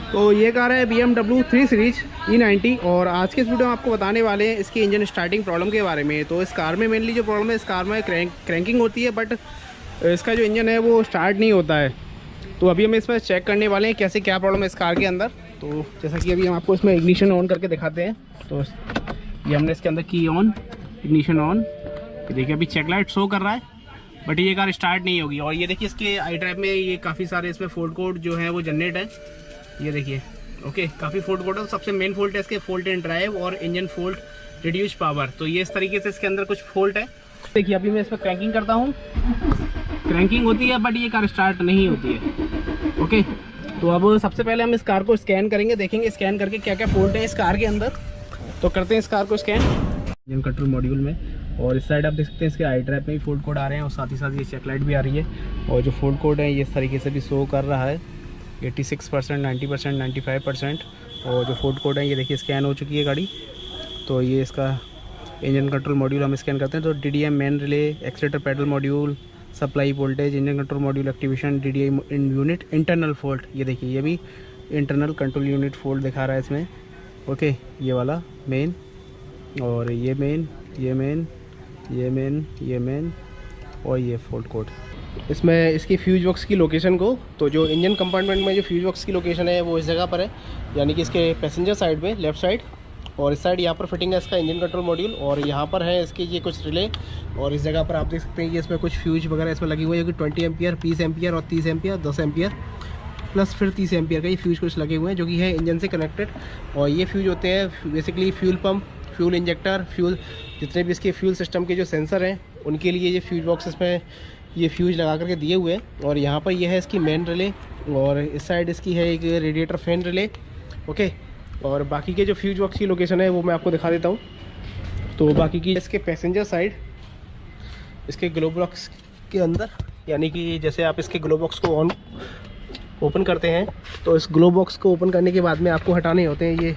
तो ये कार है BMW 3 सीरीज E90 और आज के इस वीडियो में आपको बताने वाले हैं इसकी इंजन स्टार्टिंग प्रॉब्लम के बारे में। तो इस कार में मेनली जो प्रॉब्लम है, इस कार में क्रैंकिंग होती है, बट इसका जो इंजन है वो स्टार्ट नहीं होता है। तो अभी हम इसमें चेक करने वाले हैं कैसे क्या प्रॉब्लम है इस कार के अंदर। तो जैसा कि अभी हम आपको इसमें इग्निशन ऑन करके दिखाते हैं। तो ये हमने इसके अंदर की ऑन, इग्निशन ऑन, देखिए अभी चेक लाइट शो कर रहा है, बट ये कार स्टार्ट नहीं होगी। और ये देखिए इसके आई ड्राइव में ये काफ़ी सारे इसमें फॉल्ट कोड जो है वो जनरेट है, ये देखिए। ओके, काफ़ी फॉल्ट कोड है। सबसे मेन फॉल्ट है इसके फॉल्ट इन ड्राइव और इंजन फॉल्ट, रिड्यूस पावर। तो ये इस तरीके से इसके अंदर कुछ फॉल्ट है। देखिए अभी मैं इसमें क्रैंकिंग करता हूँ, क्रैंकिंग होती है बट ये कार स्टार्ट नहीं होती है। ओके, तो अब सबसे पहले हम इस कार को स्कैन करेंगे, देखेंगे स्कैन करके क्या क्या फॉल्ट है इस कार के अंदर। तो करते हैं इस कार को स्कैन इंजन कंट्रोल मॉड्यूल में। और इस साइड आप देख सकते हैं इसके आई ड्राइव में भी फॉल्ट कोड आ रहे हैं और साथ ही साथ ये चेक लाइट भी आ रही है। और जो फॉल्ट कोड है ये इस तरीके से भी शो कर रहा है, 86%, 90%, 95%। और जो फॉल्ट कोड है ये देखिए स्कैन हो चुकी है गाड़ी। तो ये इसका इंजन कंट्रोल मॉड्यूल हम स्कैन करते हैं। तो DDM main relay, accelerator pedal module, supply voltage, engine control module activation, DDI unit, internal fault. ये देखिए ये भी इंटरनल कंट्रोल यूनिट फॉल्ट दिखा रहा है इसमें। ओके, ये वाला मेन, और ये मेन, ये मेन, ये मेन, ये मेन, और ये फॉल्ट कोड। इसमें इसकी फ्यूज बॉक्स की लोकेशन को, तो जो इंजन कंपार्टमेंट में जो फ्यूज बॉक्स की लोकेशन है वो इस जगह पर है, यानी कि इसके पैसेंजर साइड में लेफ्ट साइड। और इस साइड यहाँ पर फिटिंग है इसका इंजन कंट्रोल मॉड्यूल। और यहाँ पर है इसकी ये कुछ रिले। और इस जगह पर आप देख सकते हैं कि इसमें कुछ फ्यूज वगैरह इसमें लगी हुई है, जो कि 20 एम्पियर, 20 एम्पियर और 30 एम्पियर, 10 एम्पियर प्लस फिर 30 एम्पियर का ये फ्यूज कुछ लगे हुए हैं, जो कि है इंजन से कनेक्टेड। और ये फ्यूज होते हैं basically fuel pump, fuel injector, fuel, जितने भी इसके फ्यूल सिस्टम के जो सेंसर हैं उनके लिए ये फ्यूज बॉक्स इसमें ये फ्यूज लगा करके दिए हुए हैं। और यहाँ पर ये है इसकी मेन रिले, और इस साइड इसकी है एक रेडिएटर फैन रिले। ओके, और बाकी के जो फ्यूज बॉक्स की लोकेशन है वो मैं आपको दिखा देता हूँ। तो बाकी की इसके पैसेंजर साइड, इसके ग्लो बॉक्स के अंदर, यानी कि जैसे आप इसके ग्लो बॉक्स को ऑन ओपन करते हैं तो इस ग्लो बॉक्स को ओपन करने के बाद में आपको हटाने होते हैं ये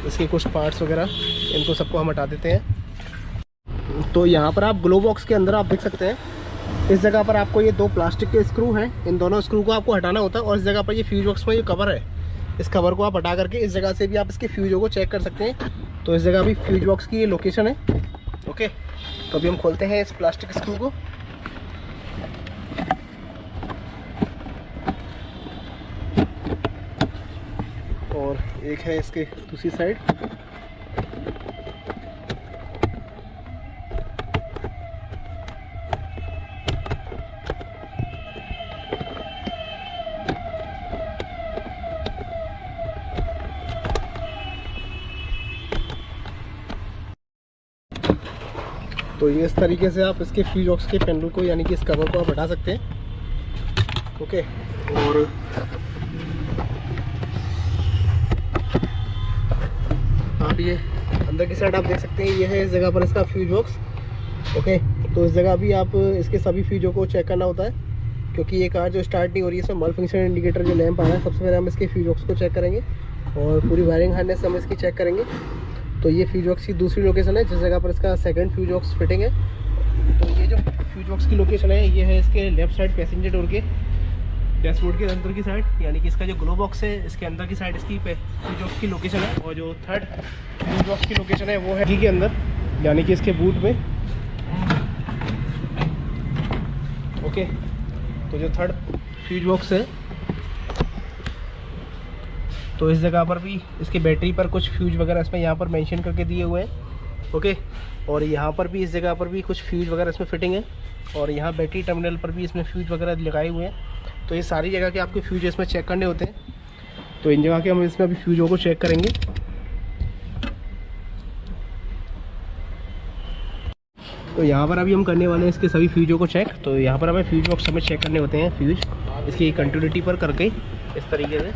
इसके कुछ पार्ट्स वगैरह, इनको सबको हम हटा देते हैं। तो यहाँ पर आप ग्लो बॉक्स के अंदर आप देख सकते हैं इस जगह पर आपको ये 2 प्लास्टिक के स्क्रू हैं, इन दोनों स्क्रू को आपको हटाना होता है। और इस जगह पर ये फ्यूज बॉक्स में ये कवर है, इस कवर को आप हटा करके इस जगह से भी आप इसके फ्यूजों को चेक कर सकते हैं। तो इस जगह भी फ्यूज बॉक्स की ये लोकेशन है। ओके, तो अभी हम खोलते हैं इस प्लास्टिक स्क्रू को। और एक है इसके दूसरी साइड। तो ये इस तरीके से आप इसके फ्यूज बॉक्स के पैनल को, यानी कि इस कवर को आप हटा सकते हैं। ओके, और आप ये अंदर की साइड आप देख सकते हैं, ये है इस जगह पर इसका फ्यूज बॉक्स। ओके, तो इस जगह भी आप इसके सभी फ्यूजों को चेक करना होता है, क्योंकि ये कार जो स्टार्ट नहीं हो रही है, इसमें मल फंक्शन इंडिकेटर जो लैंप आ रहा है, सबसे पहले हम इसके फ्यूज बॉक्स को चेक करेंगे और पूरी वायरिंग हार्नेस हम इसकी चेक करेंगे। तो ये फ्यूज बॉक्स की दूसरी लोकेशन है, जिस जगह पर इसका सेकंड फ्यूज बॉक्स फिटिंग है। तो ये जो फ्यूज बॉक्स की लोकेशन है ये है इसके लेफ्ट साइड पैसेंजर डोर के डैशबोर्ड के अंदर की साइड, यानी कि इसका जो ग्लो बॉक्स है इसके अंदर की साइड इसकी फ्यूज बॉक्स की लोकेशन है। और जो थर्ड फ्यूज बॉक्स की लोकेशन है वो है की के अंदर, यानी कि इसके बूट में। ओके, तो जो थर्ड फ्यूज बॉक्स है तो इस जगह पर भी इसकी बैटरी पर कुछ फ्यूज वगैरह इसमें यहाँ पर मेंशन करके दिए हुए हैं। ओके, और यहाँ पर भी इस जगह पर भी कुछ फ्यूज वगैरह इसमें फिटिंग है। और यहाँ बैटरी टर्मिनल पर भी इसमें फ्यूज वगैरह लगाए हुए हैं। तो ये सारी जगह के आपके फ्यूज इसमें चेक करने होते हैं। तो इन जगह के हम इसमें अभी फ्यूजों को चेक करेंगे। तो यहाँ पर अभी हम करने वाले हैं इसके सभी फ्यूजों को चेक। तो यहाँ पर हमें फ्यूज बॉक्स हमें चेक करने होते हैं, फ्यूज इसकी कंटिन्यूटी पर करके इस तरीके से।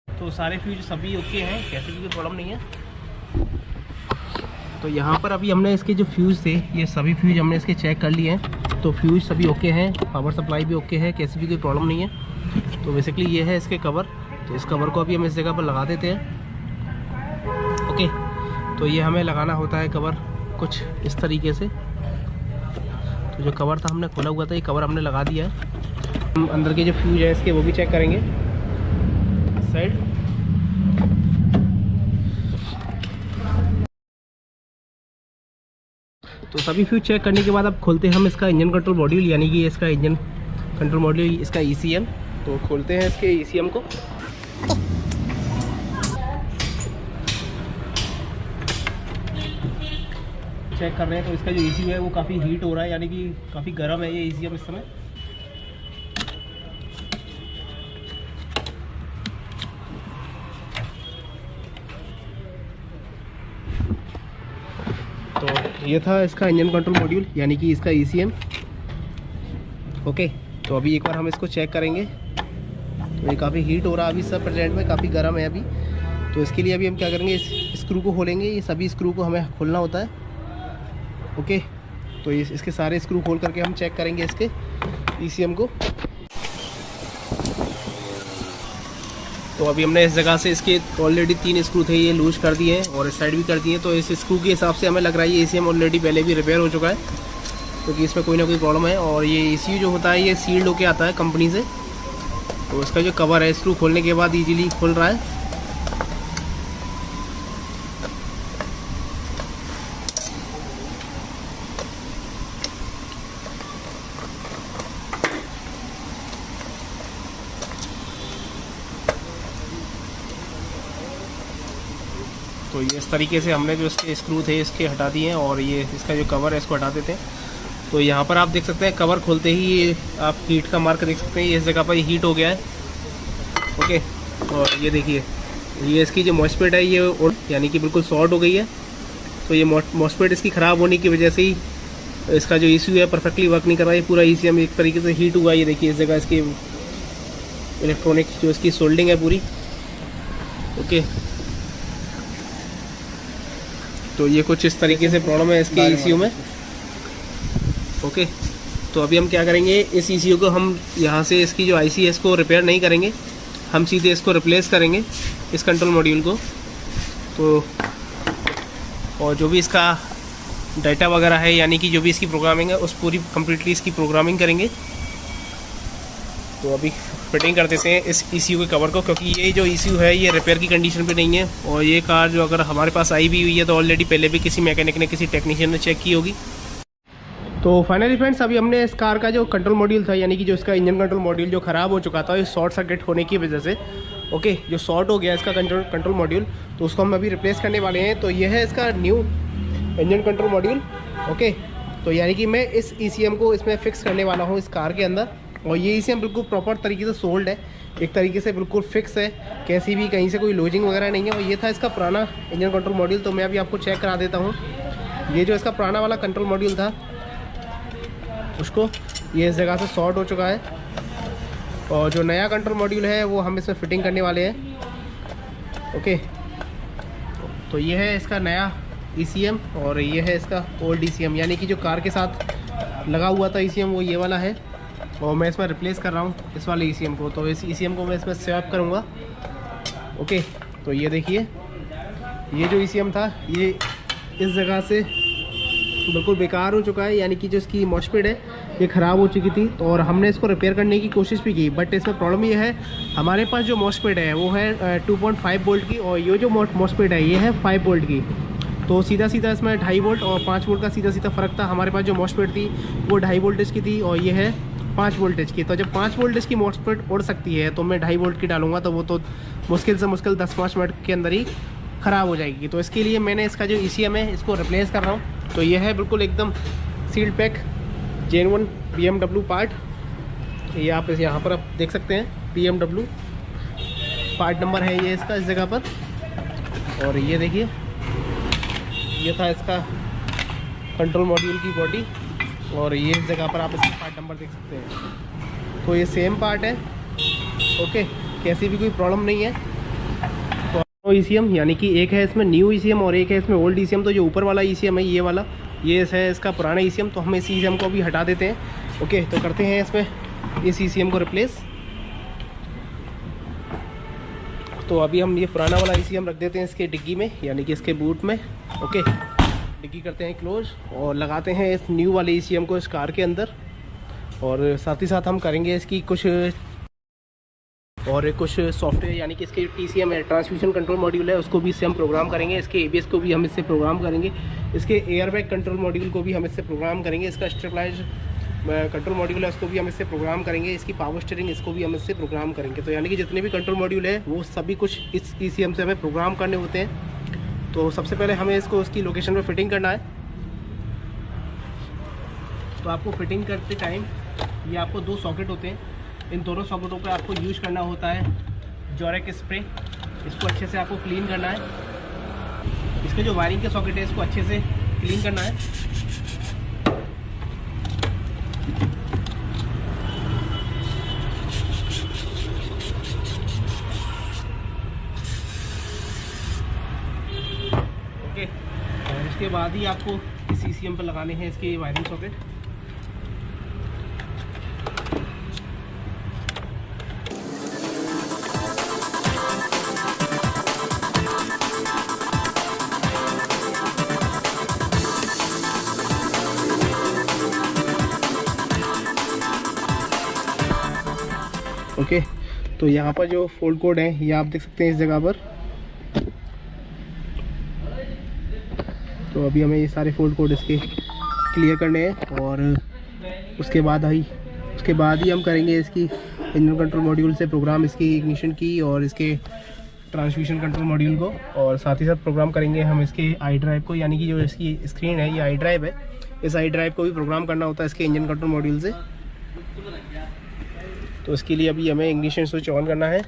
तो सारे फ्यूज सभी ओके हैं, कैसे भी कोई प्रॉब्लम नहीं है। तो यहाँ पर अभी हमने इसके जो फ्यूज़ थे ये सभी फ्यूज हमने इसके चेक कर लिए हैं। तो फ्यूज सभी ओके हैं, पावर सप्लाई भी ओके है, कैसी भी कोई प्रॉब्लम नहीं है। तो बेसिकली ये है इसके कवर। तो इस कवर को अभी हम इस जगह पर लगा देते हैं। ओके, तो ये हमें लगाना होता है कवर कुछ इस तरीके से। तो जो कवर था हमने खोला हुआ था, ये कवर हमने लगा दिया है। हम अंदर के जो फ्यूज है इसके वो भी चेक करेंगे इस साइड। तो सभी फ्यूज चेक करने के बाद अब खोलते हैं हम इसका इंजन कंट्रोल मॉड्यूल, यानी कि इसका इंजन कंट्रोल मॉड्यूल, इसका ECM। तो खोलते हैं इसके ECM को। चेक कर रहे हैं तो इसका जो ECU है वो काफ़ी हीट हो रहा है, यानी कि काफ़ी गर्म है ये ECM इस समय। तो ये था इसका इंजन कंट्रोल मॉड्यूल, यानी कि इसका ECM। ओके, तो अभी एक बार हम इसको चेक करेंगे। तो ये काफ़ी हीट हो रहा है अभी सब प्रेजेंट में, काफ़ी गर्म है अभी। तो इसके लिए अभी हम क्या करेंगे, इस स्क्रू को खोलेंगे। ये सभी स्क्रू को हमें खोलना होता है। ओके, तो इसके सारे स्क्रू खोल करके हम चेक करेंगे इसके ECM को। तो अभी हमने इस जगह से इसके ऑलरेडी 3 स्क्रू थे ये लूज कर दिए हैं और इस साइड भी कर दिए हैं। तो इस स्क्रू के हिसाब से हमें लग रहा है ये ECM ऑलरेडी पहले भी रिपेयर हो चुका है, क्योंकि इसमें कोई ना कोई प्रॉब्लम है। और ये ECU जो होता है ये सील्ड होके आता है कंपनी से। तो इसका जो कवर है स्क्रू खोलने के बाद ईजिली खुल रहा है। तो ये इस तरीके से हमने जो इसके स्क्रू थे इसके हटा दिए हैं और ये इसका जो कवर है इसको हटा देते हैं। तो यहाँ पर आप देख सकते हैं कवर खोलते ही ये आप हीट का मार्क देख सकते हैं, ये इस जगह पर हीट हो गया है। ओके, और ये देखिए ये इसकी जो मॉस्फेट है ये यानी कि बिल्कुल शॉर्ट हो गई है। तो ये मॉस्फेट इसकी ख़राब होने की वजह से ही इसका जो ECU है परफेक्टली वर्क नहीं कर रहा है। पूरा ECM एक तरीके से हीट हुआ है। ये देखिए इस जगह इसकी इलेक्ट्रॉनिक जो इसकी सोल्डिंग है पूरी। ओके, तो ये कुछ इस तरीके से प्रॉब्लम है इसके ECU में। ओके, तो अभी हम क्या करेंगे, इस ECU को हम यहाँ से इसकी जो IC है इसको रिपेयर नहीं करेंगे, हम सीधे इसको रिप्लेस करेंगे इस कंट्रोल मॉड्यूल को। तो और जो भी इसका डाटा वगैरह है, यानी कि जो भी इसकी प्रोग्रामिंग है उस पूरी कम्प्लीटली इसकी प्रोग्रामिंग करेंगे। तो अभी फिटिंग कर देते हैं इस ECU के कवर को, क्योंकि ये जो ECU है ये रिपेयर की कंडीशन पे नहीं है। और ये कार जो अगर हमारे पास आई भी हुई है तो ऑलरेडी पहले भी किसी मैकेनिक ने, किसी टेक्नीशियन ने चेक की होगी। तो फाइनली फ्रेंड्स, अभी हमने इस कार का जो कंट्रोल मॉड्यूल था, यानी कि जो इसका इंजन कंट्रोल मॉड्यूल जो ख़राब हो चुका था ये शॉर्ट सर्किट होने की वजह से, ओके, जो शॉर्ट हो गया इसका कंट्रोल मॉड्यूल, तो उसको हम अभी रिप्लेस करने वाले हैं। तो ये है इसका new engine control module. Okay, तो यानी कि मैं इस ECM को इसमें फ़िक्स करने वाला हूँ इस कार के अंदर। और ये ECM बिल्कुल प्रॉपर तरीके से सोल्ड है, एक तरीके से बिल्कुल फिक्स है, कैसी भी कहीं से कोई लूजिंग वगैरह नहीं है। और ये था इसका पुराना इंजन कंट्रोल मॉड्यूल। तो मैं अभी आपको चेक करा देता हूँ। ये जो इसका पुराना वाला कंट्रोल मॉड्यूल था उसको ये इस जगह से शॉर्ट हो चुका है। और जो नया कंट्रोल मॉड्यूल है वो हम इसमें फिटिंग करने वाले हैं। ओके, तो ये है इसका नया ECM और ये है इसका ओल्ड ECM, यानी कि जो कार के साथ लगा हुआ था ECM वो ये वाला है। और मैं इसमें रिप्लेस कर रहा हूँ इस वाले ECM को। तो इस ECM को मैं इसमें स्वैप करूँगा। ओके, तो ये देखिए ये जो ECM था ये इस जगह से बिल्कुल बेकार हो चुका है, यानी कि जो इसकी मॉस्फेट है ये ख़राब हो चुकी थी। तो और हमने इसको रिपेयर करने की कोशिश भी की, बट इसमें प्रॉब्लम ये है हमारे पास जो मॉस्फेट है वो है 2.5 वोल्ट की, और ये जो मॉस्फेट है ये है 5 वोल्ट की। तो सीधा सीधा इसमें 2.5 वोल्ट और 5 वोल्ट का सीधा सीधा फ़र्क था। हमारे पास जो मॉस्फेट थी वो 2.5 वोल्टेज की थी और ये है 5 वोल्टेज की। तो जब 5 वोल्टेज की मॉस्फेट उड़ सकती है तो मैं 2.5 वोल्ट की डालूंगा तो वो तो मुश्किल से मुश्किल 10-5 मिनट के अंदर ही ख़राब हो जाएगी। तो इसके लिए मैंने इसका जो ECM है इसको रिप्लेस कर रहा हूँ। तो ये है बिल्कुल एकदम sealed pack genuine BMW part. ये आप यहाँ पर आप देख सकते हैं BMW पार्ट नंबर है ये इसका इस जगह पर। और ये देखिए ये था इसका कंट्रोल मॉड्यूल की बॉडी, और ये इस जगह पर आप इसका पार्ट नंबर देख सकते हैं। तो ये सेम पार्ट है, ओके, कैसी भी कोई प्रॉब्लम नहीं है। तो ECM यानी कि एक है इसमें न्यू ECM और एक है इसमें ओल्ड ECM। तो जो ऊपर वाला ECM है ये वाला, ये है इसका पुराना ECM। तो हम इस ECM को अभी हटा देते हैं। ओके, तो करते हैं इसमें इस ECM को रिप्लेस। तो अभी हम ये पुराना वाला ECM रख देते हैं इसके डिग्गी में, यानी कि इसके बूट में। ओके, डिग्गी करते हैं क्लोज और लगाते हैं इस न्यू वाले ECM को इस कार के अंदर। और साथ ही साथ हम करेंगे इसकी कुछ सॉफ्टवेयर, यानी कि इसके TCM है, ट्रांसमिशन कंट्रोल मॉड्यूल है, उसको भी इससे हम प्रोग्राम करेंगे। इसके ABS को भी हम इससे प्रोग्राम करेंगे। इसके एयरबैग कंट्रोल मॉड्यूल को भी हम इससे प्रोग्राम करेंगे। इसका स्टेबलाइज कंट्रोल मॉड्यूल है उसको भी हम इससे प्रोग्राम करेंगे। इसकी पावर स्टीयरिंग इसको भी हम इससे प्रोग्राम करेंगे। तो यानी कि जितने भी कंट्रोल मॉड्यूल है वो सभी कुछ इस ECM से हमें प्रोग्राम करने होते हैं। तो सबसे पहले हमें इसको उसकी लोकेशन पे फिटिंग करना है। तो आपको फिटिंग करते टाइम ये आपको 2 सॉकेट होते हैं, इन दोनों सॉकेटों पे आपको यूज करना होता है जोरेक स्प्रे। इसको अच्छे से आपको क्लीन करना है। इसके जो वायरिंग के सॉकेट है इसको अच्छे से क्लीन करना है। ओके, और इसके बाद ही आपको इस ECM पर लगाने हैं इसके वायरिंग सॉकेट। ओके, तो यहाँ पर जो फोल्ड कोड है ये आप देख सकते हैं इस जगह पर। तो अभी हमें ये सारे फोल्ड कोड इसके क्लियर करने हैं, और उसके बाद ही हम करेंगे इसकी इंजन कंट्रोल मॉड्यूल से प्रोग्राम, इसकी इग्निशन की और इसके ट्रांसमिशन कंट्रोल मॉड्यूल को। और साथ ही साथ प्रोग्राम करेंगे हम इसके आई ड्राइव को, यानी कि जो इसकी स्क्रीन है ये आई ड्राइव है। इस आई ड्राइव को भी प्रोग्राम करना होता है इसके इंजन कंट्रोल मॉड्यूल से। तो इसके लिए अभी हमें इग्निशन स्विच ऑन करना है।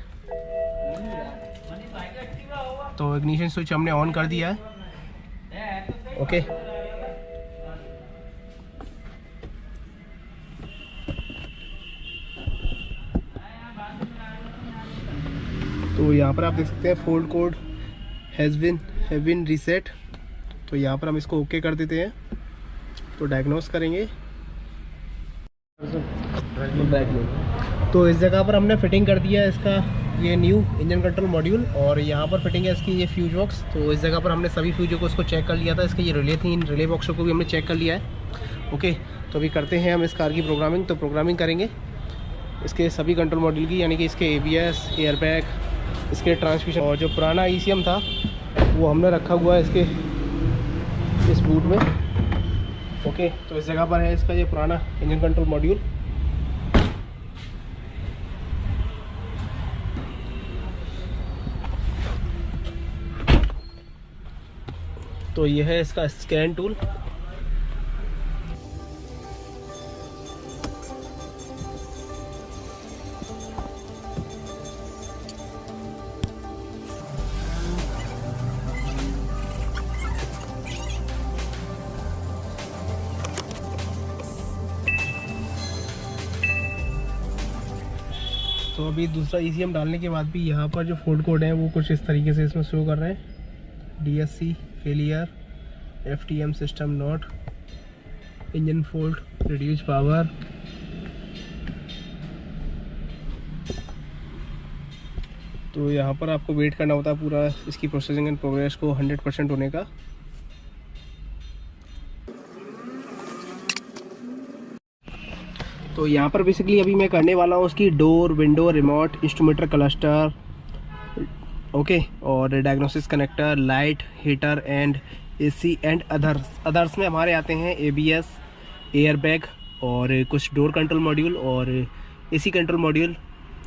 तो इग्निशन स्विच हमने ऑन कर दिया है। ओके, तो यहाँ पर आप देख सकते हैं fault code has been reset. तो यहाँ पर हम इसको ओके कर देते हैं। तो डायग्नोस करेंगे। तो इस जगह पर हमने फिटिंग कर दिया है इसका ये न्यू इंजन कंट्रोल मॉड्यूल, और यहाँ पर फिटिंग है इसकी ये फ्यूज बॉक्स। तो इस जगह पर हमने सभी फ्यूजों को इसको चेक कर लिया था। इसके ये रिले थी, इन रिले बॉक्सों को भी हमने चेक कर लिया है। ओके, तो अभी करते हैं हम इस कार की प्रोग्रामिंग। तो प्रोग्रामिंग करेंगे इसके सभी कंट्रोल मॉड्यूल की, यानी कि इसके ABS, एयरबैग, इसके ट्रांसमिशन, और जो पुराना ECM था वो हमने रखा हुआ है इसके इस बूट में। ओके, तो इस जगह पर है इसका ये पुराना इंजन कंट्रोल मॉड्यूल। तो ये है इसका स्कैन टूल। तो अभी दूसरा ECM डालने के बाद भी यहाँ पर जो फोल्ड कोड है वो कुछ इस तरीके से इसमें शो कर रहे हैं। DSC failure, FTM system not, engine fault, reduce power. तो यहाँ पर आपको वेट करना होता है पूरा इसकी प्रोसेसिंग एंड प्रोग्रेस को 100% होने का। तो यहाँ पर बेसिकली अभी मैं करने वाला हूँ उसकी door, window, remote, instrument cluster, okay, और diagnosis connector, light, heater and AC and others में हमारे आते हैं ABS, एयरबैग और कुछ डोर कंट्रोल मॉड्यूल और AC कंट्रोल मॉड्यूल,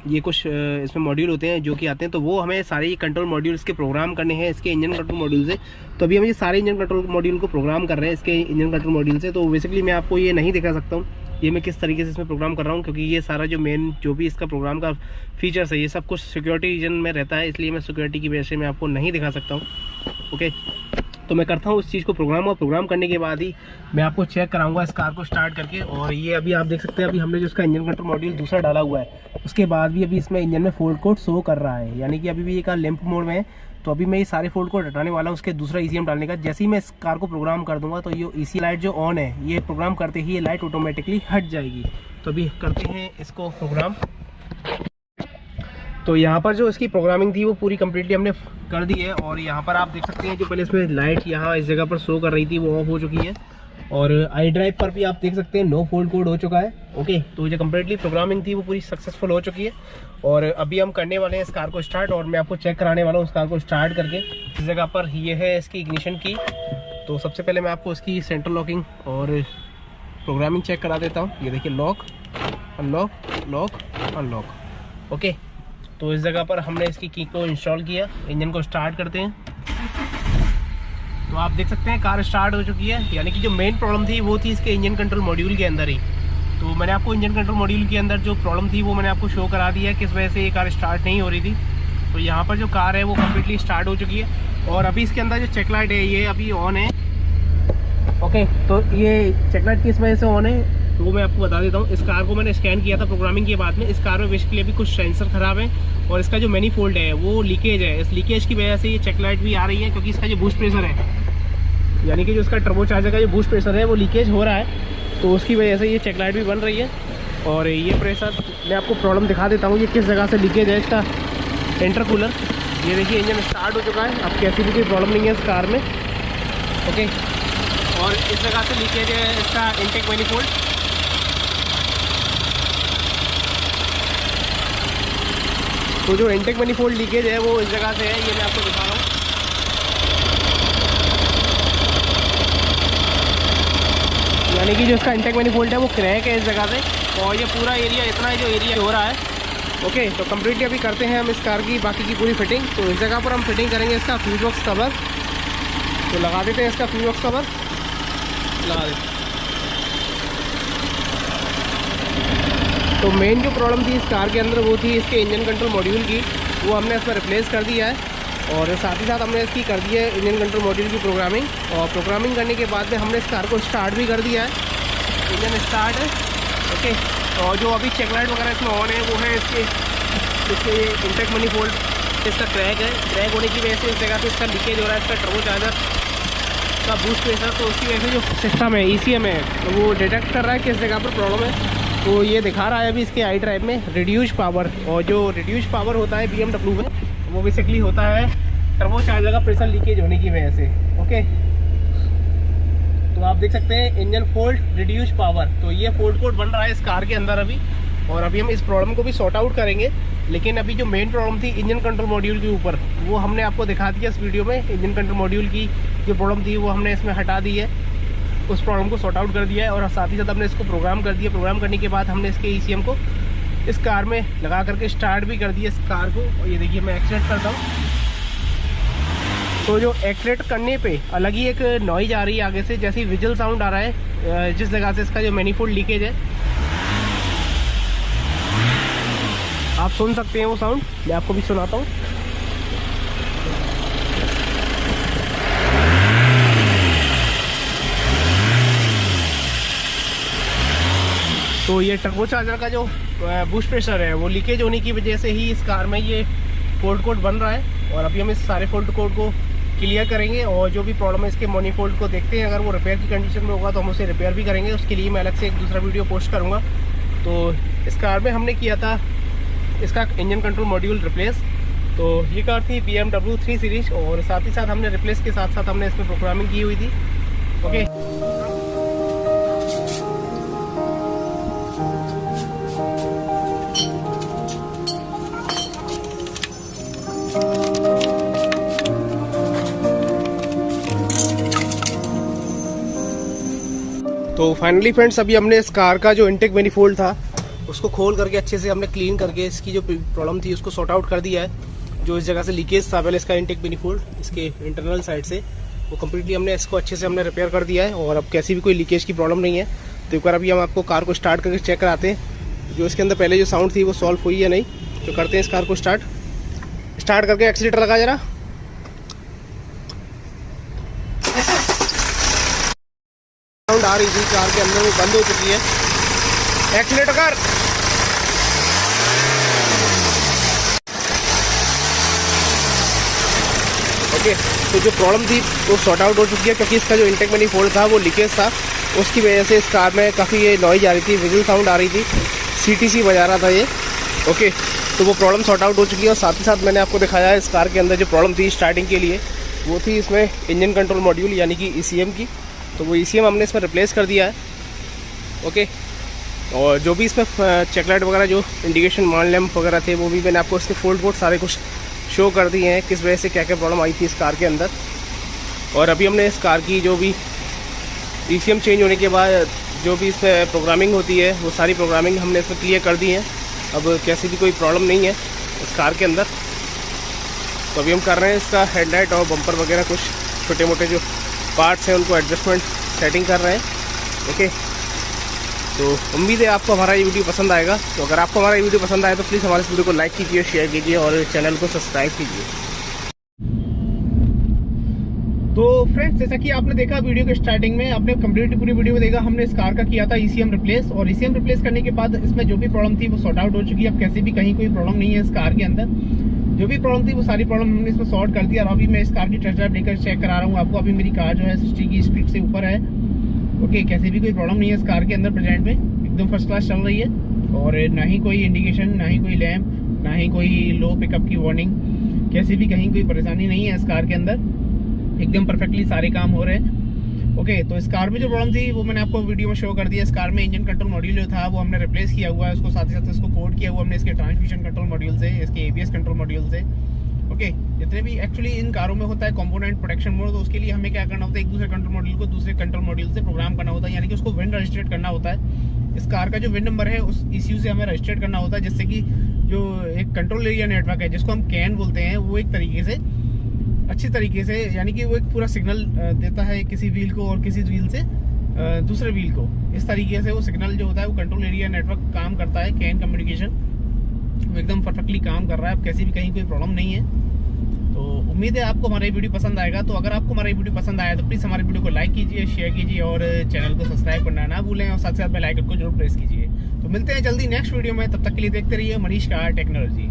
ये कुछ इसमें मॉड्यूल होते हैं जो कि आते हैं, तो वो हमें सारे ये कंट्रोल मॉड्यूल इसके प्रोग्राम करने हैं इसके इंजन कंट्रोल मॉड्यूल से। तो अभी हम ये सारे इंजन कंट्रोल मॉड्यूल को प्रोग्राम कर रहे हैं इसके इंजन कंट्रोल मॉड्यूल से। तो बेसिकली मैं आपको ये नहीं दिखा सकता हूँ ये मैं किस तरीके से इसमें प्रोग्राम कर रहा हूँ, क्योंकि ये सारा जो मेन जो भी इसका प्रोग्राम का फीचर्स है ये सब कुछ सिक्योरिटी रीजन में रहता है, इसलिए मैं सिक्योरिटी की वजह से मैं आपको नहीं दिखा सकता हूँ। ओके, तो मैं करता हूँ उस चीज़ को प्रोग्राम, और प्रोग्राम करने के बाद ही मैं आपको चेक कराऊंगा इस कार को स्टार्ट करके। और ये अभी आप देख सकते हैं अभी हमने जो इसका इंजन कंट्रोल मॉड्यूल दूसरा डाला हुआ है उसके बाद भी अभी इसमें इंजन में फॉल्ट कोड शो कर रहा है, यानी कि अभी भी ये कार लैंप मोड में है। तो अभी मैं ये सारे फॉल्ट कोड हटाने वाला हूँ उसके दूसरा ECM डालने का। जैसे ही मैं इस कार को प्रोग्राम कर दूंगा तो ये EC लाइट जो ऑन है ये प्रोग्राम करते ही ये लाइट ऑटोमेटिकली हट जाएगी। तो अभी करते हैं इसको प्रोग्राम। तो यहाँ पर जो इसकी प्रोग्रामिंग थी वो पूरी कम्प्लीटली हमने कर दी है, और यहाँ पर आप देख सकते हैं जो पहले इसमें लाइट यहाँ इस जगह पर शो कर रही थी वो ऑफ हो चुकी है, और आई ड्राइव पर भी आप देख सकते हैं नो फॉल्ट कोड हो चुका है। ओके, तो जो कम्प्लीटली प्रोग्रामिंग थी वो पूरी सक्सेसफुल हो चुकी है, और अभी हम करने वाले हैं इस कार को स्टार्ट, और मैं आपको चेक कराने वाला हूँ इस कार को स्टार्ट करके। इस जगह पर ये है इसकी इग्निशन की। तो सबसे पहले मैं आपको इसकी सेंट्रल लॉकिंग और प्रोग्रामिंग चेक करा देता हूँ। ये देखिए lock unlock lock unlock. Okay, तो इस जगह पर हमने इसकी की को इंस्टॉल किया। इंजन को स्टार्ट करते हैं तो आप देख सकते हैं कार स्टार्ट हो चुकी है, यानी कि जो मेन प्रॉब्लम थी वो थी इसके इंजन कंट्रोल मॉड्यूल के अंदर ही। तो मैंने आपको इंजन कंट्रोल मॉड्यूल के अंदर जो प्रॉब्लम थी वो मैंने आपको शो करा दिया है किस वजह से ये कार स्टार्ट नहीं हो रही थी। तो यहाँ पर जो कार है वो कम्प्लीटली स्टार्ट हो चुकी है, और अभी इसके अंदर जो चेक लाइट है ये अभी ऑन है। ओके, तो ये चेक लाइट किस वजह से ऑन है तो वो मैं आपको बता देता हूँ। इस कार को मैंने स्कैन किया था प्रोग्रामिंग के बाद में। इस कार में बेसिकली अभी कुछ सेंसर खराब है, और इसका जो मैनीफोल्ड है वो लीकेज है। इस लीकेज की वजह से ये चेक लाइट भी आ रही है, क्योंकि इसका जो बूस्ट प्रेशर है, यानी कि जो इसका टर्बो चार्जर का जो बूस्ट प्रेशर है वो लीकेज हो रहा है, तो उसकी वजह से ये चेक लाइट भी बन रही है। और ये प्रेशर मैं आपको प्रॉब्लम दिखा देता हूँ ये किस जगह से लीकेज है इसका इंटरकूलर। ये देखिए इंजन स्टार्ट हो चुका है, अब कैसी भी कोई प्रॉब्लम नहीं है इस कार में। ओके, और इस जगह से लीकेज है इसका इनटेक मैनीफोल्ड। तो जो इनटेक मैनीफोल्ड लीकेज है वो इस जगह से है, ये मैं आपको दिखा रहा हूँ। यानी कि जो इसका इंटेक मैनीफोल्ड है वो क्रैक है इस जगह से, और ये पूरा एरिया इतना ही जो एरिया हो रहा है। ओके, तो कम्प्लीटली अभी करते हैं हम इस कार की बाकी की पूरी फिटिंग। तो इस जगह पर हम फिटिंग करेंगे इसका फ्यूज बॉक्स कवर। तो लगा देते हैं इसका फ्यूज बॉक्स कवर, लगा देते। तो मेन जो प्रॉब्लम थी इस कार के अंदर वो थी इसके इंजन कंट्रोल मॉड्यूल की, वो हमने इसमें रिप्लेस कर दिया है, और साथ ही साथ हमने इसकी कर दी है इंजन कंट्रोल मॉड्यूल की प्रोग्रामिंग। और प्रोग्रामिंग करने के बाद में हमने इस कार को स्टार्ट भी कर दिया है, इंजन स्टार्ट है। ओके, और जो अभी चेक लाइट वगैरह इसमें ऑन है वो है इसके इंटेक मैनीफोल्ड इसका क्रैक है। क्रैक होने की वजह से इस जगह पे इसका लीकेज हो रहा है, इसका टर्बो चार्जर का बूस्ट प्रेशर। तो उसकी वजह से जो सिस्टम है ECM है तो वो डिटेक्ट कर रहा है किस जगह पर प्रॉब्लम है। तो ये दिखा रहा है अभी इसके आई ड्राइव में रिड्यूस पावर, और जो रिड्यूस पावर होता है BMW में वो बेसिकली होता है टर्बो चार्जर का प्रेशर लीकेज होने की वजह से। ओके, तो आप देख सकते हैं इंजन फॉल्ट रिड्यूस पावर। तो ये फॉल्ट कोड बन रहा है इस कार के अंदर अभी, और अभी हम इस प्रॉब्लम को भी सॉर्ट आउट करेंगे। लेकिन अभी जो मेन प्रॉब्लम थी इंजन कंट्रोल मॉड्यूल के ऊपर वो हमने आपको दिखा दिया इस वीडियो में। इंजन कंट्रोल मॉड्यूल की जो प्रॉब्लम थी वो हमने इसमें हटा दी है, उस प्रॉब्लम को सॉर्ट आउट कर दिया है, और साथ ही साथ हमने इसको प्रोग्राम कर दिया। प्रोग्राम करने के बाद हमने इसके ECM को इस कार में लगा करके स्टार्ट भी कर दिया इस कार को। और ये देखिए मैं एक्सीलेट करता हूँ तो जो एक्सीलेट करने पे अलग ही एक नॉइज आ रही है आगे से, जैसे विजल साउंड आ रहा है जिस जगह से इसका जो मैनीफोल्ड लीकेज है। आप सुन सकते हैं वो साउंड, मैं आपको भी सुनाता हूँ। तो ये टर्बो चार्जर का जो बूस्ट प्रेशर है वो लीकेज होने की वजह से ही इस कार में ये फॉल्ट कोड बन रहा है, और अभी हम इस सारे फॉल्ट कोड को क्लियर करेंगे। और जो भी प्रॉब्लम है इसके मैनीफोल्ड को देखते हैं, अगर वो रिपेयर की कंडीशन में होगा तो हम उसे रिपेयर भी करेंगे। उसके लिए मैं अलग से एक दूसरा वीडियो पोस्ट करूँगा। तो इस कार में हमने किया था इसका इंजन कंट्रोल मॉड्यूल रिप्लेस। तो ये कार थी BMW 3 सीरीज, और साथ ही साथ हमने रिप्लेस के साथ साथ हमने इसमें प्रोग्रामिंग की हुई थी। ओके, तो फाइनली फ्रेंड्स अभी हमने इस कार का जो इंटेक मैनीफोल्ड था उसको खोल करके अच्छे से हमने क्लीन करके इसकी जो प्रॉब्लम थी उसको सॉर्ट आउट कर दिया है। जो इस जगह से लीकेज था पहले इसका इनटेक मैनिफोल्ड इसके इंटरनल साइड से, वो कम्प्लीटली हमने इसको अच्छे से हमने रिपेयर कर दिया है और अब कैसी भी कोई लीकेज की प्रॉब्लम नहीं है। तो एक बार अभी हम आपको कार को स्टार्ट करके चेक कराते हैं जो इसके अंदर पहले जो साउंड थी वो सॉल्व हुई है नहीं। तो करते हैं इस कार को स्टार्ट करके एक्सीलेटर लगा जरा। साउंड आ रही थी कार के अंदर, वो बंद हो चुकी है। एक्सीलेटर कर। ओके, तो जो प्रॉब्लम थी वो सॉर्ट आउट हो चुकी है क्योंकि इसका जो इंटेक मैनिफोल्ड था वो लीकेज था, उसकी वजह से इस कार में काफ़ी ये नॉइज आ रही थी, विजिल साउंड आ रही थी, CTC बजा रहा था ये। ओके, तो वो प्रॉब्लम सॉर्ट आउट हो चुकी है और साथ ही साथ मैंने आपको दिखाया है इस कार के अंदर जो प्रॉब्लम थी स्टार्टिंग के लिए, वो थी इसमें इंजन कंट्रोल मॉड्यूल यानी कि ECM की। तो वो ECM हमने इसमें रिप्लेस कर दिया है। ओके, और जो भी इसमें चेकलाइट वगैरह जो इंडिकेशन मान लैम्प वगैरह थे वो भी मैंने आपको इसके फोल्ड बोर्ड सारे कुछ शो कर दिए हैं, किस वजह से क्या क्या प्रॉब्लम आई थी इस कार के अंदर। और अभी हमने इस कार की जो भी ECM चेंज होने के बाद जो भी इसमें प्रोग्रामिंग होती है वो सारी प्रोग्रामिंग हमने इसमें क्लियर कर दी है। अब कैसी भी कोई प्रॉब्लम नहीं है इस कार के अंदर। तो अभी हम कर रहे हैं इसका हेडलाइट और बम्पर वगैरह कुछ छोटे मोटे जो पार्ट्स हैं उनको एडजस्टमेंट सेटिंग कर रहे हैं। ओके, तो उम्मीद है आपको हमारा ये वीडियो पसंद आएगा। तो अगर आपको हमारा ये वीडियो पसंद आए तो प्लीज़ हमारे इस वीडियो को लाइक कीजिए, शेयर कीजिए और चैनल को सब्सक्राइब कीजिए। तो फ्रेंड्स, जैसा कि आपने देखा वीडियो के स्टार्टिंग में, आपने कंप्लीट पूरी वीडियो में देखा, हमने इस कार का किया था ECM रिप्लेस और ECM रिप्लेस करने के बाद इसमें जो भी प्रॉब्लम थी वो सॉर्ट आउट हो चुकी है। अब कैसे भी कहीं कोई प्रॉब्लम नहीं है इस कार के अंदर। जो भी प्रॉब्लम थी वो सारी प्रॉब्लम हमने इसमें सॉल्व कर दिया और अभी मैं इस कार की टेस्ट ड्राइव लेकर चेक करा रहा हूँ आपको। अभी मेरी कार जो है 60 की स्पीड से ऊपर है। ओके, कैसे भी कोई प्रॉब्लम नहीं है इस कार के अंदर प्रेजेंट में, एकदम फर्स्ट क्लास चल रही है और ना ही कोई इंडिकेशन, ना ही कोई लैम्प, ना ही कोई लो पिकअप की वार्निंग, कैसे भी कहीं कोई परेशानी नहीं है इस कार के अंदर। एकदम परफेक्टली सारे काम हो रहे हैं। ओके, तो इस कार में जो प्रॉब्लम थी वो मैंने आपको वीडियो में शो कर दिया। इस कार में इंजन कंट्रोल मॉड्यूल जो था वो हमने रिप्लेस किया हुआ है, उसको साथ ही साथ इसको कोड किया हुआ हमने इसके ट्रांसमिशन कंट्रोल मॉड्यूल से, इसके ABS कंट्रोल मॉड्यूल से। ओके, जितने भी एक्चुअली इन कारों में होता है कंपोनेंट प्रोटेक्शन मोड, तो उसके लिए हमें क्या करना होता है, एक दूसरे कंट्रोल मॉड्यूल को दूसरे कंट्रोल मॉड्यूल से प्रोग्राम करना होता है, यानी कि उसको विन रजिस्ट्रेट करना होता है। इस कार का जो विन नंबर है उस ECU से हमें रजिस्ट्रेट करना होता है, जिससे कि जो एक कंट्रोल एरिया नेटवर्क है जिसको हम CAN बोलते हैं, वो एक तरीके से अच्छी तरीके से, यानी कि वो एक पूरा सिग्नल देता है किसी व्हील को और किसी व्हील से दूसरे व्हील को। इस तरीके से वो सिग्नल जो होता है वो कंट्रोल एरिया नेटवर्क काम करता है। CAN कम्युनिकेशन वो एकदम परफेक्टली काम कर रहा है। अब कैसी भी कहीं कोई प्रॉब्लम नहीं है। तो उम्मीद है आपको हमारा वीडियो पसंद आएगा। तो अगर आपको हमारा वीडियो पसंद आया तो प्लीज़ हमारे वीडियो को लाइक कीजिए, शेयर कीजिए और चैनल को सब्सक्राइब करना ना भूलें और साथ साथ बेल आइकन को जरूर प्रेस कीजिए। तो मिलते हैं जल्दी नेक्स्ट वीडियो में, तब तक के लिए देखते रहिए मनीष कार टेक्नोलॉजी।